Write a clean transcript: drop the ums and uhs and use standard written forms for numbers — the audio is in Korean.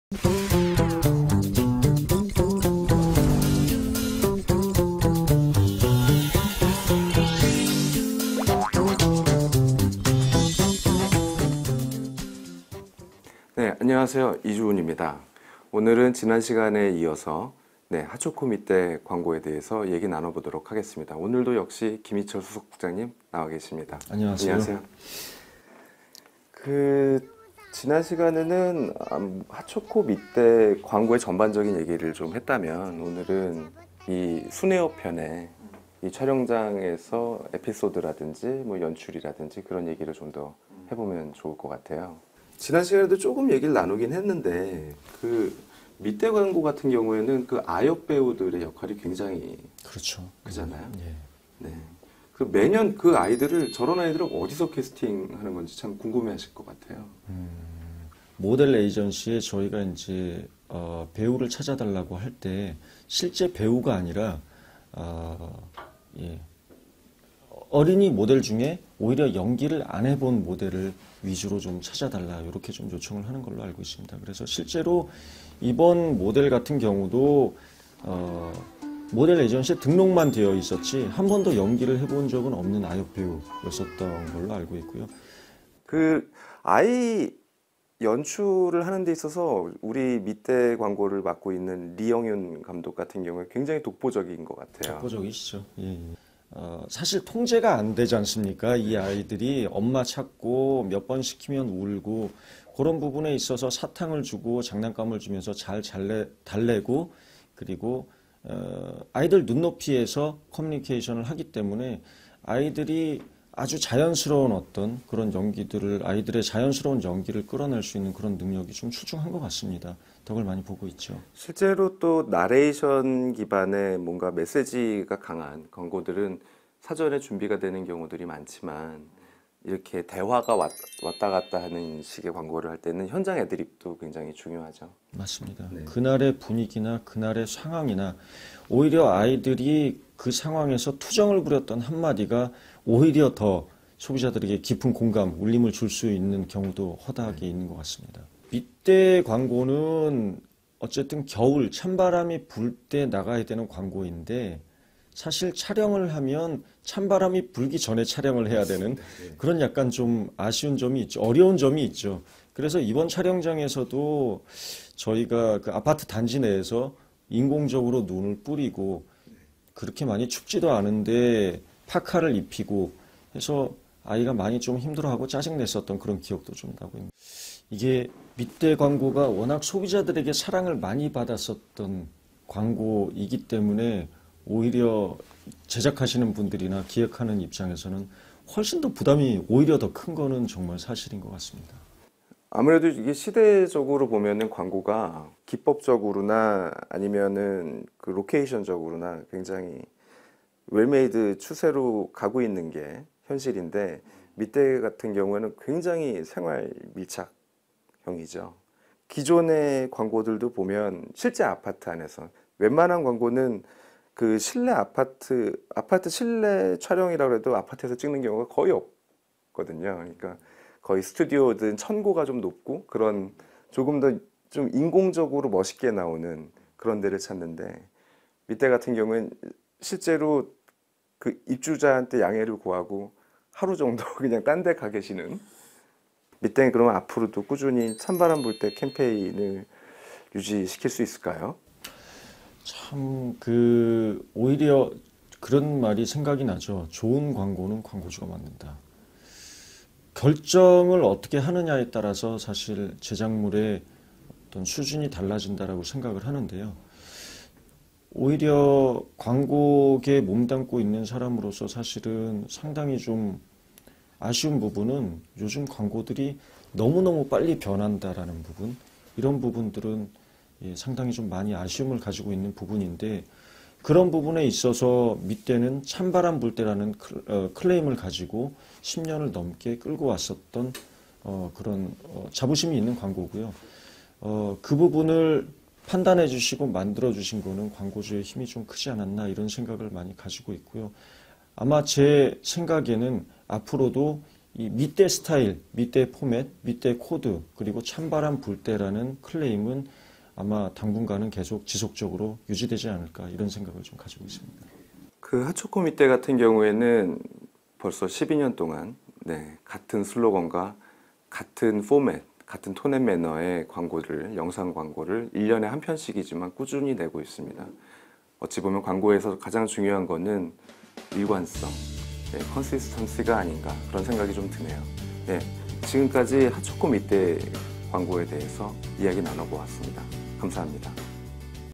네, 안녕하세요. 이주훈입니다. 오늘은 지난 시간에 이어서 핫초코 밑대 광고에 대해서 얘기 나눠보도록 하겠습니다. 오늘도 역시 김희철 수석국장님 나와 계십니다. 안녕하세요. 지난 시간에는 핫초코 밑대 광고의 전반적인 얘기를 좀 했다면, 오늘은 이 순회어 편에 이 촬영장에서 에피소드라든지 뭐 연출이라든지 그런 얘기를 좀 더 해보면 좋을 것 같아요. 지난 시간에도 조금 얘기를 나누긴 했는데, 그 밑대 광고 같은 경우에는 그 아역 배우들의 역할이 굉장히 그렇죠. 크잖아요. 예. 네. 그 매년 그 아이들을, 저런 아이들을 어디서 캐스팅하는 건지 참 궁금해하실 것 같아요. 모델 에이전시에 저희가 이제 배우를 찾아달라고 할 때 실제 배우가 아니라 어린이 모델 중에 오히려 연기를 안 해본 모델을 위주로 좀 찾아달라, 이렇게 좀 요청을 하는 걸로 알고 있습니다. 그래서 실제로 이번 모델 같은 경우도 모델 에이전시에 등록만 되어 있었지 한 번도 연기를 해본 적은 없는 아역 배우였었던 걸로 알고 있고요. 그 아이 연출을 하는 데 있어서 우리 밑대 광고를 맡고 있는 리영윤 감독 같은 경우에 굉장히 독보적인 것 같아요. 독보적이시죠. 예. 사실 통제가 안 되지 않습니까? 이 아이들이 엄마 찾고 몇 번 시키면 울고, 그런 부분에 있어서 사탕을 주고 장난감을 주면서 잘 달래고, 그리고 아이들 눈높이에서 커뮤니케이션을 하기 때문에 아이들이 아주 자연스러운 어떤 그런 연기들을, 아이들의 자연스러운 연기를 끌어낼 수 있는 그런 능력이 좀 출중한 것 같습니다. 덕을 많이 보고 있죠. 실제로 또 나레이션 기반의 뭔가 메시지가 강한 광고들은 사전에 준비가 되는 경우들이 많지만, 이렇게 대화가 왔다 갔다 하는 식의 광고를 할 때는 현장 애드립도 굉장히 중요하죠. 맞습니다. 네. 그날의 분위기나 그날의 상황이나 오히려 아이들이 그 상황에서 투정을 부렸던 한마디가 오히려 더 소비자들에게 깊은 공감, 울림을 줄 수 있는 경우도 허다하게 있는 것 같습니다. 밑대 광고는 어쨌든 겨울 찬바람이 불 때 나가야 되는 광고인데, 사실 촬영을 하면 찬바람이 불기 전에 촬영을 해야 되는 그런 약간 좀 아쉬운 점이 있죠. 어려운 점이 있죠. 그래서 이번 촬영장에서도 저희가 그 아파트 단지 내에서 인공적으로 눈을 뿌리고, 그렇게 많이 춥지도 않은데 파카를 입히고 해서 아이가 많이 좀 힘들어하고 짜증냈었던 그런 기억도 좀 나고 있습니다. 이게 밑대 광고가 워낙 소비자들에게 사랑을 많이 받았었던 광고이기 때문에 오히려 제작하시는 분들이나 기획하는 입장에서는 훨씬 더 부담이 오히려 더 큰 거는 정말 사실인 것 같습니다. 아무래도 이게 시대적으로 보면은 광고가 기법적으로나 아니면은 그 로케이션적으로나 굉장히 웰메이드 추세로 가고 있는 게 현실인데, 밑대 같은 경우에는 굉장히 생활 밀착형이죠. 기존의 광고들도 보면 실제 아파트 안에서, 웬만한 광고는 그 실내 아파트 실내 촬영이라고 해도 아파트에서 찍는 경우가 거의 없거든요. 그러니까 거의 스튜디오든 천고가 좀 높고, 그런 조금 더 좀 인공적으로 멋있게 나오는 그런 데를 찾는데, 밑대 같은 경우는 실제로 그 입주자한테 양해를 구하고 하루 정도 그냥 딴 데 가 계시는. 밑대는 그러면 앞으로도 꾸준히 찬바람 불 때 캠페인을 유지시킬 수 있을까요? 참 오히려 그런 말이 생각이 나죠. 좋은 광고는 광고주가 만든다. 결정을 어떻게 하느냐에 따라서 사실 제작물의 어떤 수준이 달라진다라고 생각을 하는데요. 오히려 광고계에 몸담고 있는 사람으로서 사실은 상당히 좀 아쉬운 부분은, 요즘 광고들이 너무너무 빨리 변한다라는 부분, 이런 부분들은 상당히 좀 많이 아쉬움을 가지고 있는 부분인데, 그런 부분에 있어서 밑대는 찬바람 불 때라는 클레임을 가지고 10년을 넘게 끌고 왔었던 그런 자부심이 있는 광고고요. 그 부분을 판단해 주시고 만들어 주신 거는 광고주의 힘이 좀 크지 않았나, 이런 생각을 많이 가지고 있고요. 아마 제 생각에는 앞으로도 이 밑대 스타일, 밑대 포맷, 밑대 코드, 그리고 찬바람 불 때라는 클레임은 아마 당분간은 계속 지속적으로 유지되지 않을까 이런 생각을 좀 가지고 있습니다. 그 핫초코 밑대 같은 경우에는 벌써 12년 동안 같은 슬로건과 같은 포맷, 같은 톤 앤 매너의 광고를, 영상 광고를 1년에 한 편씩이지만 꾸준히 내고 있습니다. 어찌 보면 광고에서 가장 중요한 거는 일관성, 컨시스턴시가 아닌가 그런 생각이 좀 드네요. 지금까지 핫초코 밑대 광고에 대해서 이야기 나눠보았습니다. 감사합니다.